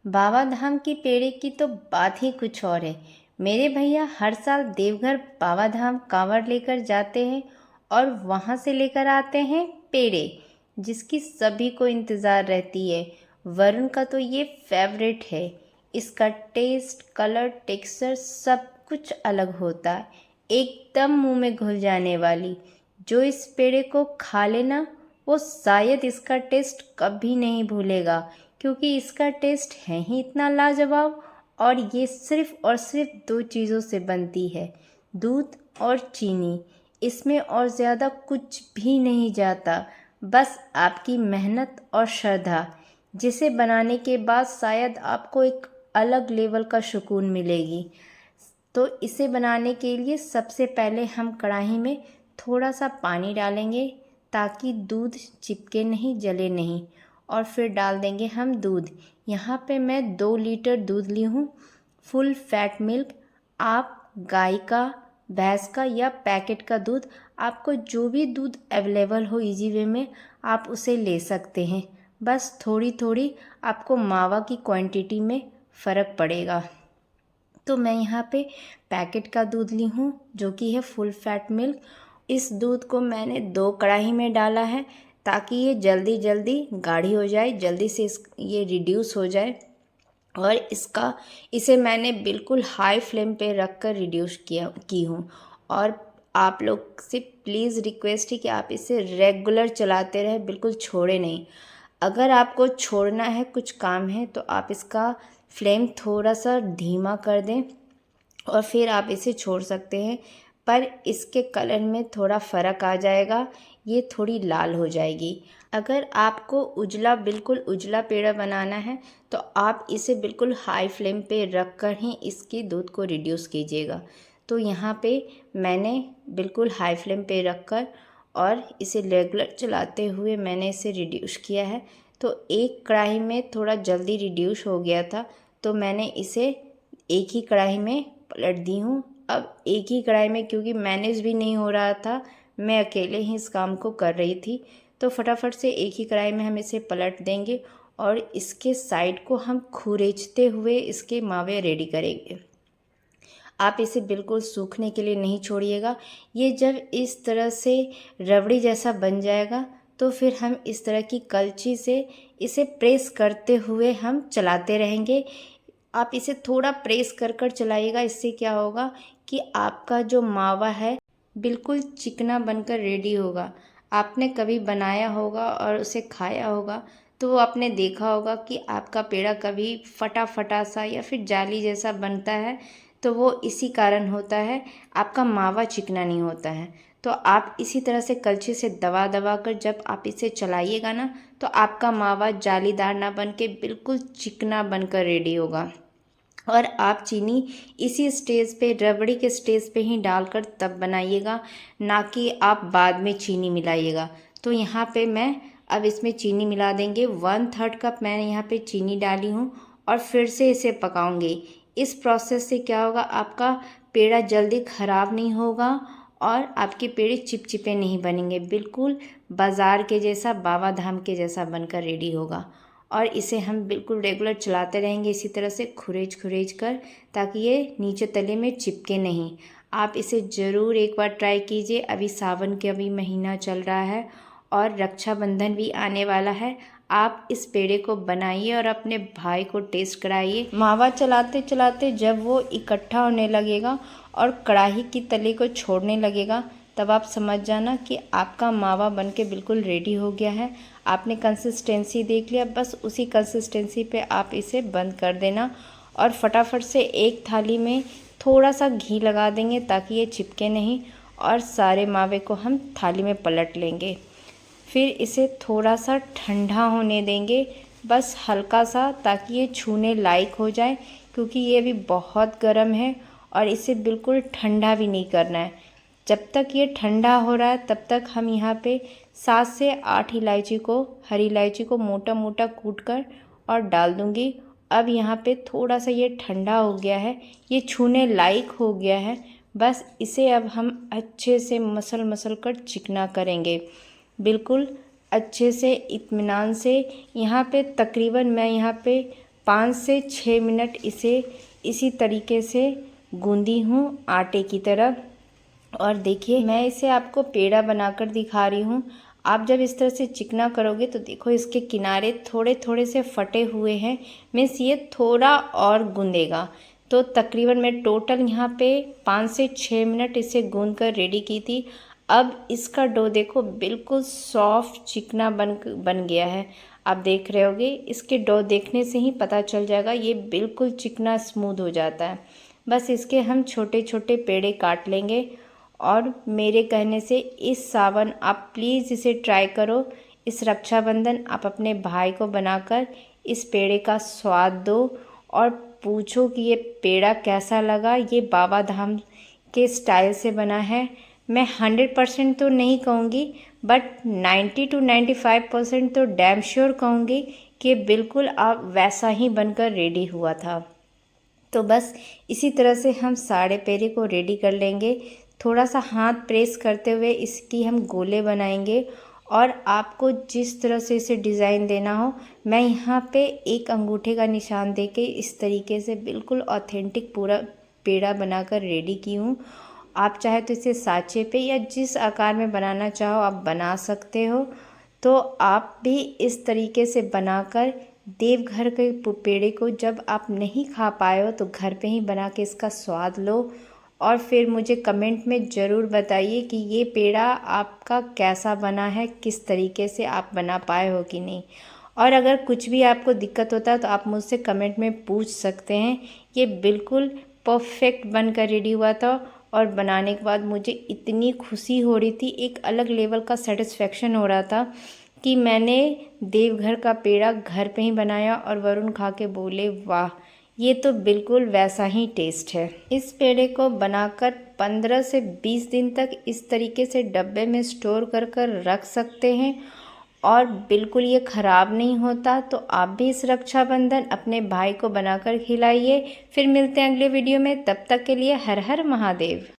बाबा धाम की पेड़े की तो बात ही कुछ और है। मेरे भैया हर साल देवघर बाबा धाम कांवड़ लेकर जाते हैं और वहाँ से लेकर आते हैं पेड़े, जिसकी सभी को इंतज़ार रहती है। वरुण का तो ये फेवरेट है। इसका टेस्ट, कलर, टेक्सचर सब कुछ अलग होता है, एकदम मुंह में घुल जाने वाली। जो इस पेड़े को खा लेना वो शायद इसका टेस्ट कभी नहीं भूलेगा, क्योंकि इसका टेस्ट है ही इतना लाजवाब। और ये सिर्फ़ और सिर्फ दो चीज़ों से बनती है, दूध और चीनी। इसमें और ज़्यादा कुछ भी नहीं जाता, बस आपकी मेहनत और श्रद्धा, जिसे बनाने के बाद शायद आपको एक अलग लेवल का सुकून मिलेगी। तो इसे बनाने के लिए सबसे पहले हम कढ़ाई में थोड़ा सा पानी डालेंगे ताकि दूध चिपके नहीं, जले नहीं। और फिर डाल देंगे हम दूध। यहाँ पे मैं 2 लीटर दूध ली हूँ, फुल फैट मिल्क। आप गाय का, भैंस का या पैकेट का दूध, आपको जो भी दूध अवेलेबल हो इजी वे में, आप उसे ले सकते हैं। बस थोड़ी थोड़ी आपको मावा की क्वांटिटी में फ़र्क पड़ेगा। तो मैं यहाँ पे पैकेट का दूध ली हूँ जो कि है फुल फैट मिल्क। इस दूध को मैंने 2 कढ़ाई में डाला है ताकि ये जल्दी जल्दी गाढ़ी हो जाए, जल्दी से ये रिड्यूस हो जाए। और इसे मैंने बिल्कुल हाई फ्लेम पे रख कर रिड्यूस की हूँ। और आप लोग से प्लीज़ रिक्वेस्ट है कि आप इसे रेगुलर चलाते रहें, बिल्कुल छोड़े नहीं। अगर आपको छोड़ना है, कुछ काम है, तो आप इसका फ्लेम थोड़ा सा धीमा कर दें और फिर आप इसे छोड़ सकते हैं। पर इसके कलर में थोड़ा फ़र्क आ जाएगा, ये थोड़ी लाल हो जाएगी। अगर आपको बिल्कुल उजला पेड़ा बनाना है तो आप इसे बिल्कुल हाई फ्लेम पे रख कर ही इसकी दूध को रिड्यूस कीजिएगा। तो यहाँ पे मैंने बिल्कुल हाई फ्लेम पे रख कर और इसे रेगुलर चलाते हुए मैंने इसे रिड्यूस किया है। तो एक कढ़ाई में थोड़ा जल्दी रिड्यूस हो गया था, तो मैंने इसे एक ही कढ़ाई में पलट दी हूँ। अब एक ही कढ़ाई में, क्योंकि मैनेज भी नहीं हो रहा था, मैं अकेले ही इस काम को कर रही थी, तो फटाफट से एक ही कढ़ाई में हम इसे पलट देंगे और इसके साइड को हम खुरेचते हुए इसके मावे रेडी करेंगे। आप इसे बिल्कुल सूखने के लिए नहीं छोड़िएगा। ये जब इस तरह से रबड़ी जैसा बन जाएगा तो फिर हम इस तरह की कलची से इसे प्रेस करते हुए हम चलाते रहेंगे। आप इसे थोड़ा प्रेस कर कर चलाइएगा। इससे क्या होगा कि आपका जो मावा है बिल्कुल चिकना बनकर रेडी होगा। आपने कभी बनाया होगा और उसे खाया होगा तो वो आपने देखा होगा कि आपका पेड़ा कभी फटा फटा सा या फिर जाली जैसा बनता है, तो वो इसी कारण होता है, आपका मावा चिकना नहीं होता है। तो आप इसी तरह से कलछी से दबा दबा कर जब आप इसे चलाइएगा ना, तो आपका मावा जालीदार ना बन के बिल्कुल चिकना बनकर रेडी होगा। और आप चीनी इसी स्टेज पे, रबड़ी के स्टेज पे ही डालकर तब बनाइएगा, ना कि आप बाद में चीनी मिलाइएगा। तो यहाँ पे मैं अब इसमें चीनी मिला देंगे। 1/3 कप मैंने यहाँ पे चीनी डाली हूँ और फिर से इसे पकाऊंगी। इस प्रोसेस से क्या होगा, आपका पेड़ा जल्दी ख़राब नहीं होगा और आपके पेड़े चिपचिपे नहीं बनेंगे, बिल्कुल बाज़ार के जैसा, बाबा धाम के जैसा बनकर रेडी होगा। और इसे हम बिल्कुल रेगुलर चलाते रहेंगे इसी तरह से खुरेज खुरेज कर, ताकि ये नीचे तले में चिपके नहीं। आप इसे ज़रूर एक बार ट्राई कीजिए। अभी सावन का भी महीना चल रहा है और रक्षाबंधन भी आने वाला है। आप इस पेड़े को बनाइए और अपने भाई को टेस्ट कराइए। मावा चलाते चलाते जब वो इकट्ठा होने लगेगा और कढ़ाई की तले को छोड़ने लगेगा, तब आप समझ जाना कि आपका मावा बनके बिल्कुल रेडी हो गया है। आपने कंसिस्टेंसी देख लिया, बस उसी कंसिस्टेंसी पे आप इसे बंद कर देना और फटाफट से एक थाली में थोड़ा सा घी लगा देंगे ताकि ये चिपके नहीं। और सारे मावे को हम थाली में पलट लेंगे। फिर इसे थोड़ा सा ठंडा होने देंगे, बस हल्का सा, ताकि ये छूने लायक हो जाए, क्योंकि ये अभी बहुत गर्म है और इसे बिल्कुल ठंडा भी नहीं करना है। जब तक ये ठंडा हो रहा है तब तक हम यहाँ पे 7 से 8 हरी इलायची को मोटा मोटा कूट कर और डाल दूँगी। अब यहाँ पे थोड़ा सा ये ठंडा हो गया है, ये छूने लायक हो गया है। बस इसे अब हम अच्छे से मसल कर चिकना करेंगे, बिल्कुल अच्छे से इत्मीनान से। यहाँ पे तकरीबन मैं यहाँ पे 5 से 6 मिनट इसे इसी तरीके से गूंदी हूँ आटे की तरह। और देखिए मैं इसे आपको पेड़ा बनाकर दिखा रही हूँ। आप जब इस तरह से चिकना करोगे तो देखो इसके किनारे थोड़े थोड़े से फटे हुए हैं, मीन्स ये थोड़ा और गूंदेगा। तो तकरीबन मैं टोटल यहाँ पे 5 से 6 मिनट इसे गूंद कर रेडी की थी। अब इसका डो देखो बिल्कुल सॉफ्ट चिकना बन गया है। आप देख रहे होगे, इसके डो देखने से ही पता चल जाएगा, ये बिल्कुल चिकना स्मूथ हो जाता है। बस इसके हम छोटे छोटे पेड़े काट लेंगे। और मेरे कहने से इस सावन आप प्लीज़ इसे ट्राई करो। इस रक्षाबंधन आप अपने भाई को बनाकर इस पेड़े का स्वाद दो और पूछो कि ये पेड़ा कैसा लगा। ये बाबा धाम के स्टाइल से बना है। मैं 100% तो नहीं कहूँगी, बट 90 to 95% तो डैम श्योर कहूँगी कि बिल्कुल आप वैसा ही बनकर रेडी हुआ था। तो बस इसी तरह से हम सारे पेड़े को रेडी कर लेंगे। थोड़ा सा हाथ प्रेस करते हुए इसकी हम गोले बनाएंगे और आपको जिस तरह से इसे डिज़ाइन देना हो, मैं यहाँ पे एक अंगूठे का निशान देके इस तरीके से बिल्कुल ऑथेंटिक पूरा पेड़ा बनाकर रेडी की हूँ। आप चाहे तो इसे साँचे पे या जिस आकार में बनाना चाहो आप बना सकते हो। तो आप भी इस तरीके से बनाकर देवघर के पेड़े को जब आप नहीं खा पाए हो तो घर पे ही बना के इसका स्वाद लो और फिर मुझे कमेंट में ज़रूर बताइए कि ये पेड़ा आपका कैसा बना है, किस तरीके से आप बना पाए हो कि नहीं। और अगर कुछ भी आपको दिक्कत होता है तो आप मुझसे कमेंट में पूछ सकते हैं। ये बिल्कुल परफेक्ट बनकर रेडी हुआ था और बनाने के बाद मुझे इतनी खुशी हो रही थी, एक अलग लेवल का सेटिस्फेक्शन हो रहा था कि मैंने देवघर का पेड़ा घर पे ही बनाया और वरुण खा के बोले वाह, ये तो बिल्कुल वैसा ही टेस्ट है। इस पेड़े को बनाकर 15 से 20 दिन तक इस तरीके से डब्बे में स्टोर कर रख सकते हैं और बिल्कुल ये ख़राब नहीं होता। तो आप भी इस रक्षाबंधन अपने भाई को बनाकर खिलाइए। फिर मिलते हैं अगले वीडियो में, तब तक के लिए हर हर महादेव।